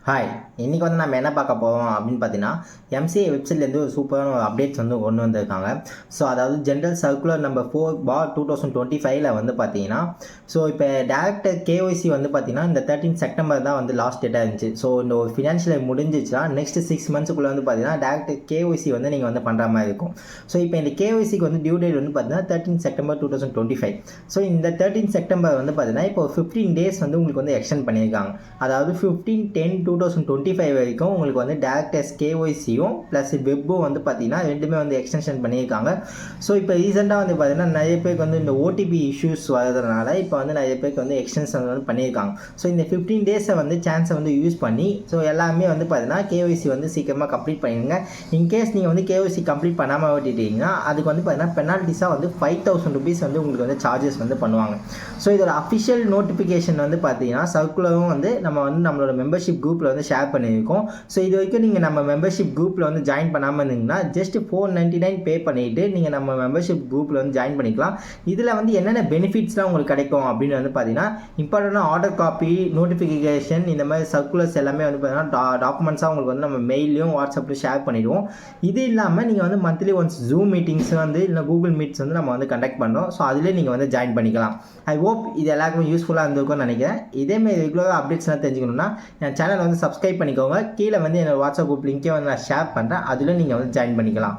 Hi, இன்றைக்கி வந்து நம்ம என்ன பார்க்க போகிறோம் அப்படின்னு பார்த்தீங்கன்னா, எம்சிஏ வெப்சைட்லேருந்து ஒரு சூப்பரான ஒரு அப்டேட்ஸ் வந்து கொண்டு வந்திருக்காங்க. ஸோ அதாவது ஜென்ரல் சர்க்குலர் நம்பர் 4/2025 வந்து பார்த்தீங்கன்னா, ஸோ இப்போ டேரக்டர் கேஒய்சி வந்து பார்த்தீங்கன்னா இந்த 13 செப்டம்பர் தான் வந்து லாஸ்ட் டேட்டாக இருந்துச்சு. ஸோ இந்த ஒரு ஃபினான்ஷியல் இயர் முடிஞ்சிச்சுன்னா நெக்ஸ்ட் 6 மந்த்ஸுக்குள்ளே வந்து பார்த்தீங்கன்னா டேரக்டர் கேஒய்சி வந்து நீங்கள் வந்து பண்ணுற மாதிரி இருக்கும். ஸோ இப்போ இந்த கேஒய்சிக்கு வந்து டியூ டேட் வந்து பார்த்தீங்கன்னா 13 செப்டம்பர் 2025. ஸோ இந்த 13 செப்டம்பர் வந்து பார்த்தீங்கன்னா இப்போ 15 டேஸ் வந்து உங்களுக்கு வந்து எக்ஸ்டெண்ட் பண்ணியிருக்காங்க. அதாவது 15/10/2025 வரைக்கும் உங்களுக்கு வந்து டேரக்டர்ஸ் கேஒய்சியும் ப்ளஸ் வெப்பும் வந்து பார்த்தீங்கன்னா ரெண்டுமே வந்து எக்ஸ்டென்ஷன் பண்ணியிருக்காங்க. ஸோ இப்போ ரீசெண்டாக வந்து பார்த்தீங்கன்னா நிறைய பேருக்கு வந்து இந்த ஓடிபி இஷ்யூஸ் வரதுனால இப்போ வந்து நிறைய பேருக்கு வந்து எக்ஸ்டென்ஷன் வந்து பண்ணியிருக்காங்க. ஸோ இந்த 15 டேஸை வந்து சான்ஸை வந்து யூஸ் பண்ணி ஸோ எல்லாமே வந்து பார்த்தீங்கன்னா கேஒய்சி வந்து சீக்கிரமாக கம்ப்ளீட் பண்ணிடுங்க. இன்கேஸ் நீங்கள் வந்து கேஒய்சி கம்ப்ளீட் பண்ணாமல் விட்டுட்டீங்கன்னா அதுக்கு வந்து பார்த்தீங்கன்னா பெனால்ட்டிஸாக வந்து 5,000 rupees வந்து உங்களுக்கு வந்து சார்ஜஸ் வந்து பண்ணுவாங்க. ஸோ இதோட அஃபிஷியல் நோட்டிஃபிகேஷன் வந்து பார்த்தீங்கன்னா சர்க்குலரும் வந்து நம்மளோட மெம்பர்ஷிப் குரூப்பில் வந்து ஷேர் பண்ணியிருக்கோம். ஸோ இது வரைக்கும் நீங்கள் நம்ம மெம்பர்ஷிப் குரூப்பில் வந்து ஜாயின் பண்ணாமல் இருந்தீங்கன்னா ஜஸ்ட் 499 பே பண்ணிவிட்டு நீங்கள் நம்ம மெம்பர்ஷிப் குரூப்பில் வந்து ஜாயின் பண்ணிக்கலாம். இதில் வந்து என்னென்ன பெனிஃபிட்ஸ்லாம் உங்களுக்கு கிடைக்கும் அப்படின்னு வந்து பார்த்தீங்கன்னா இம்பார்ட்டண்டான ஆர்டர் காப்பி, நோட்டிஃபிகேஷன், இந்த மாதிரி சர்க்குலர்ஸ் எல்லாமே வந்து பார்த்தீங்கன்னா டாக்குமெண்ட்ஸாக உங்களுக்கு வந்து நம்ம மெயிலையும் வாட்ஸ்அப்லையும் ஷேர் பண்ணிடுவோம். இது இல்லாமல் நீங்கள் வந்து மந்த்லி ஒன்ஸ் ஜூம் மீட்டிங்ஸ் வந்து இல்லை கூகுள் மீட்ஸ் வந்து நம்ம வந்து கண்டக்ட் பண்ணுறோம். ஸோ அதிலே நீங்கள் வந்து ஜாயின் பண்ணிக்கலாம். ஐ ஹோப் இது எல்லாருக்கும் யூஸ்ஃபுல்லாக இருந்திருக்கும்னு நினைக்கிறேன். இதேமாதிரி ரெகுலராக அப்டேட்ஸ்லாம் தெரிஞ்சுக்கணும்னா என் சேனலை வந்து சப்ஸ்கிரைப் பண்ணிக்கோங்க. கீழே வந்து என்னோட வாட்ஸ்அப் குரூப் லிங்க்கே வந்து நான் ஷேர் பண்ணுறேன். அதில் நீங்கள் வந்து ஜாயின் பண்ணிக்கலாம்.